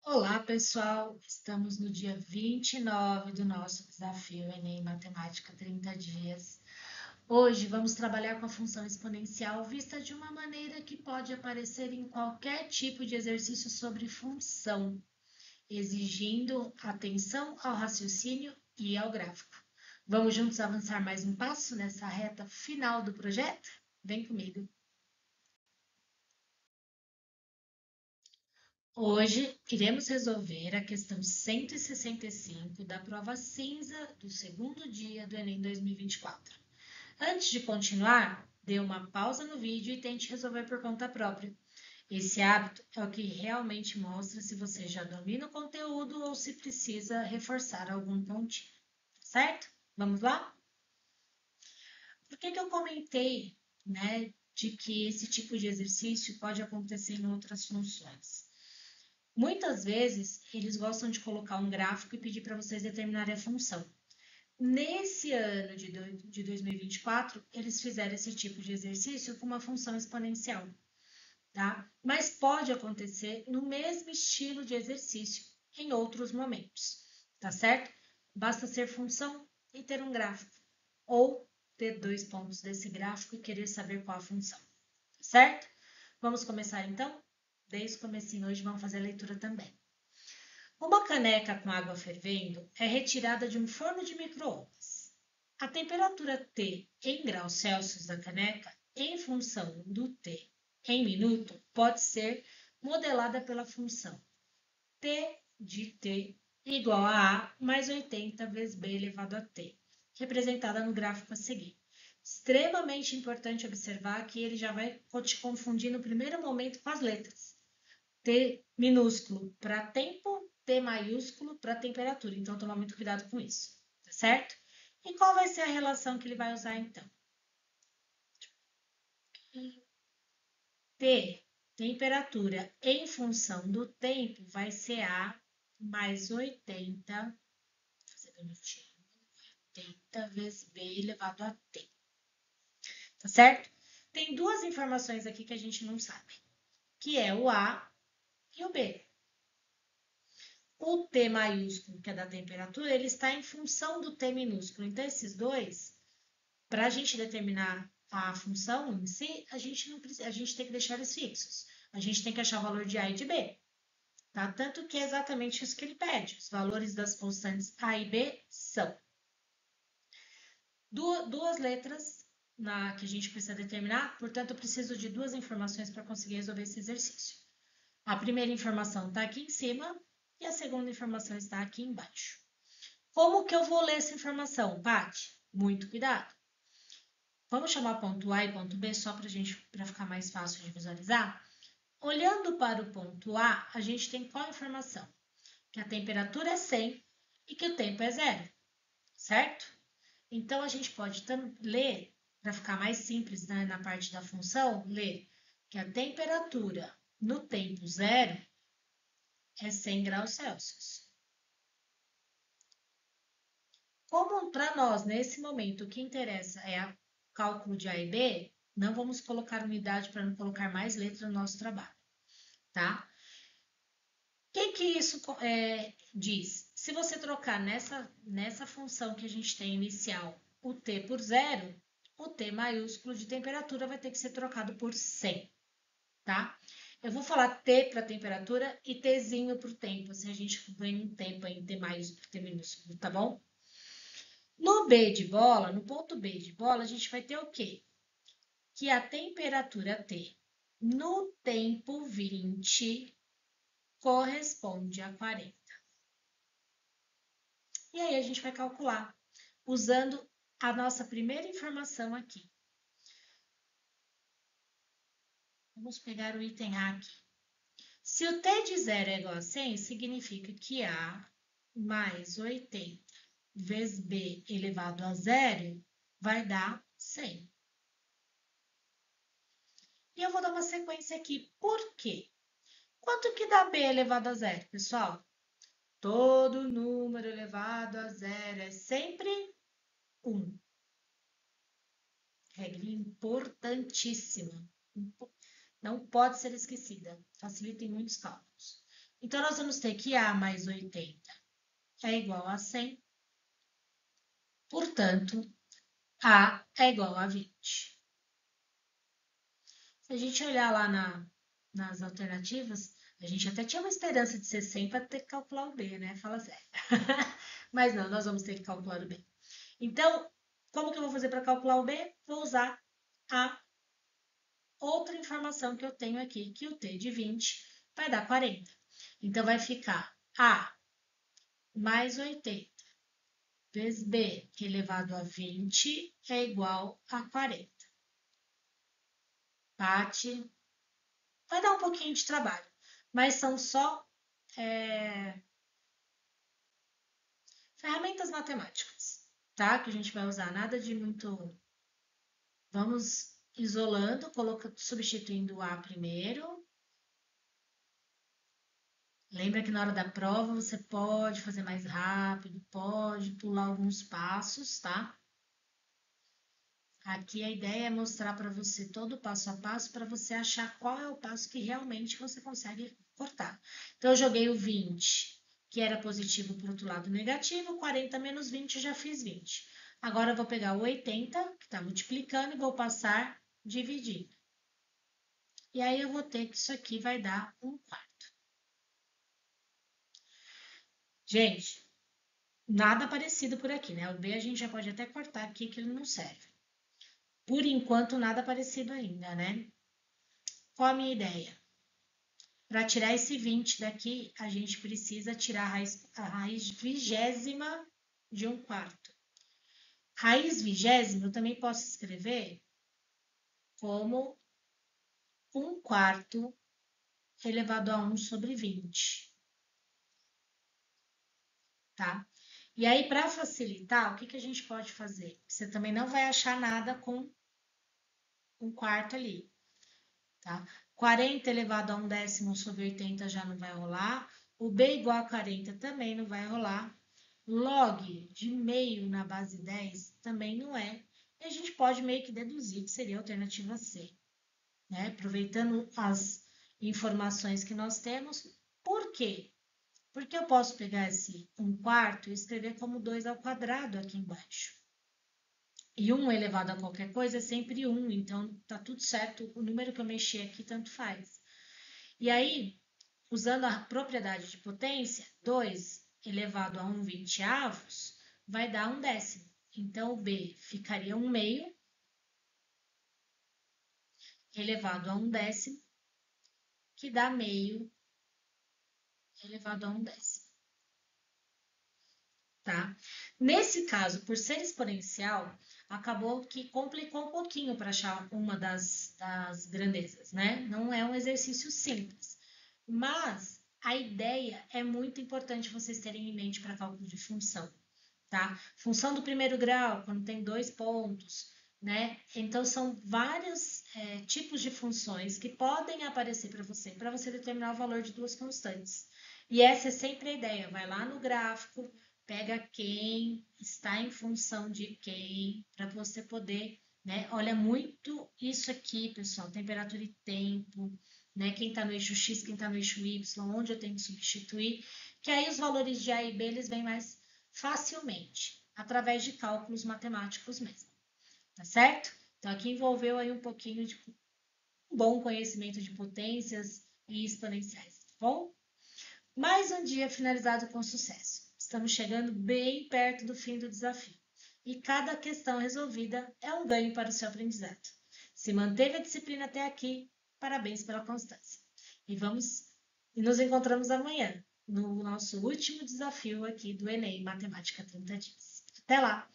Olá, pessoal! Estamos no dia 29 do nosso desafio Enem Matemática 30 dias. Hoje vamos trabalhar com a função exponencial vista de uma maneira que pode aparecer em qualquer tipo de exercício sobre função, exigindo atenção ao raciocínio e ao gráfico. Vamos juntos avançar mais um passo nessa reta final do projeto? Vem comigo! Hoje iremos resolver a questão 165 da prova cinza do segundo dia do Enem 2024. Antes de continuar, dê uma pausa no vídeo e tente resolver por conta própria. Esse hábito é o que realmente mostra se você já domina o conteúdo ou se precisa reforçar algum pontinho, certo? Vamos lá? Por que eu comentei, de que esse tipo de exercício pode acontecer em outras funções? Muitas vezes, eles gostam de colocar um gráfico e pedir para vocês determinarem a função. Nesse ano de 2024, eles fizeram esse tipo de exercício com uma função exponencial, tá? Mas pode acontecer no mesmo estilo de exercício em outros momentos, tá certo? Basta ser função e ter um gráfico, ou ter dois pontos desse gráfico e querer saber qual a função, tá certo? Vamos começar então? Desde o comecinho hoje vamos fazer a leitura também. Uma caneca com água fervendo é retirada de um forno de micro-ondas. A temperatura T em graus Celsius da caneca, em função do T em minuto, pode ser modelada pela função T de T igual a mais 80 vezes B elevado a T, representada no gráfico a seguir. Extremamente importante observar que ele já vai te confundir no primeiro momento com as letras. T minúsculo para tempo, T maiúsculo para temperatura. Então, tomar muito cuidado com isso, tá certo? E qual vai ser a relação que ele vai usar então? T, temperatura em função do tempo, vai ser A mais 80, fazer bonitinho, 80 vezes B elevado a T, tá certo? Tem duas informações aqui que a gente não sabe, que é o A e o B. O T maiúsculo, que é da temperatura, ele está em função do T minúsculo. Então, esses dois, para a gente determinar a função em si, a gente tem que deixar eles fixos. A gente tem que achar o valor de A e de B. Tá? Tanto que é exatamente isso que ele pede. Os valores das constantes A e B são duas letras que a gente precisa determinar, portanto, eu preciso de duas informações para conseguir resolver esse exercício. A primeira informação está aqui em cima e a segunda informação está aqui embaixo. Como que eu vou ler essa informação, Paty? Muito cuidado. Vamos chamar ponto A e ponto B só para ficar mais fácil de visualizar? Olhando para o ponto A, a gente tem qual informação? Que a temperatura é 100 e que o tempo é zero, certo? Então, a gente pode ler, para ficar mais simples, né, na parte da função, ler que a temperatura no tempo zero é 100 graus Celsius. Como para nós, nesse momento, o que interessa é o cálculo de A e B, não vamos colocar unidade para não colocar mais letra no nosso trabalho, tá? O que isso diz? Se você trocar nessa função que a gente tem inicial, o T por zero, o T maiúsculo de temperatura vai ter que ser trocado por 100, tá? Eu vou falar T para temperatura e Tzinho para o tempo, assim a gente ganha um tempo em T maiúsculo, T minúsculo, tá bom? No B de bola, no ponto B de bola, a gente vai ter o quê? Que a temperatura T no tempo 20 corresponde a 40. E aí a gente vai calcular usando a nossa primeira informação aqui. Vamos pegar o item A aqui. Se o T de 0 é igual a 100, significa que A mais 80 vezes B elevado a zero vai dar 100. E eu vou dar uma sequência aqui. Por quê? Quanto que dá B elevado a zero, pessoal? Todo número elevado a zero é sempre 1. Regra importantíssima. Não pode ser esquecida. Facilita em muitos cálculos. Então, nós vamos ter que A mais 80 é igual a 100. Portanto, A é igual a 20. Se a gente olhar lá nas alternativas, a gente até tinha uma esperança de ser 100 para ter que calcular o B, né? Fala sério. Mas não, nós vamos ter que calcular o B. Então, como que eu vou fazer para calcular o B? Vou usar a outra informação que eu tenho aqui, que o T de 20 vai dar 40. Então, vai ficar A mais 80 vezes B elevado a 20 é igual a 40. Bate. Vai dar um pouquinho de trabalho, mas são só ferramentas matemáticas, tá? Que a gente vai usar, nada de muito. Vamos isolando, substituindo o A primeiro. Lembra que na hora da prova você pode fazer mais rápido, pode pular alguns passos, tá? Aqui a ideia é mostrar para você todo o passo a passo para você achar qual é o passo que realmente você consegue cortar. Então, eu joguei o 20, que era positivo para o outro lado negativo, 40 menos 20, eu já fiz 20. Agora, eu vou pegar o 80, que está multiplicando, e vou passar dividindo. E aí, eu vou ter que isso aqui vai dar 1/4. Gente, nada parecido por aqui, né? O B a gente já pode até cortar aqui, que ele não serve. Por enquanto, nada parecido ainda, né? Qual a minha ideia? Para tirar esse 20 daqui, a gente precisa tirar a raiz vigésima de 1/4. Raiz vigésima eu também posso escrever como 1/4 elevado a 1 sobre 20. Tá? E aí, para facilitar, o que a gente pode fazer? Você também não vai achar nada com 1/4 ali, tá? 40 elevado a 1/10 sobre 80 já não vai rolar. O B igual a 40 também não vai rolar. Log de meio na base 10 também não é. E a gente pode meio que deduzir que seria a alternativa C, né? Aproveitando as informações que nós temos. Por quê? Porque eu posso pegar esse 1/4 e escrever como 2 ao quadrado aqui embaixo. E 1 elevado a qualquer coisa é sempre 1, então tá tudo certo. O número que eu mexi aqui tanto faz. E aí, usando a propriedade de potência, 2 elevado a 1/20 vai dar 1/10. Então, o B ficaria 1/2 elevado a 1/10, que dá meio elevado a 1/10. Tá? Nesse caso, por ser exponencial, acabou que complicou um pouquinho para achar uma das grandezas, né? Não é um exercício simples. Mas a ideia é muito importante vocês terem em mente para cálculo de função, tá? Função do primeiro grau, quando tem 2 pontos, né? Então, são vários tipos de funções que podem aparecer para você determinar o valor de duas constantes. E essa é sempre a ideia. Vai lá no gráfico, pega quem está em função de quem, para você poder, né? Olha muito isso aqui, pessoal, temperatura e tempo, né? Quem está no eixo X, quem está no eixo Y, onde eu tenho que substituir, que aí os valores de A e B, eles vêm mais facilmente, através de cálculos matemáticos mesmo, tá certo? Então, aqui envolveu aí um pouquinho de um bom conhecimento de potências e exponenciais, tá bom? Mais um dia finalizado com sucesso. Estamos chegando bem perto do fim do desafio. E cada questão resolvida é um ganho para o seu aprendizado. Se manteve a disciplina até aqui, parabéns pela constância. E nos encontramos amanhã, no nosso último desafio aqui do Enem Matemática 30 Dias. Até lá!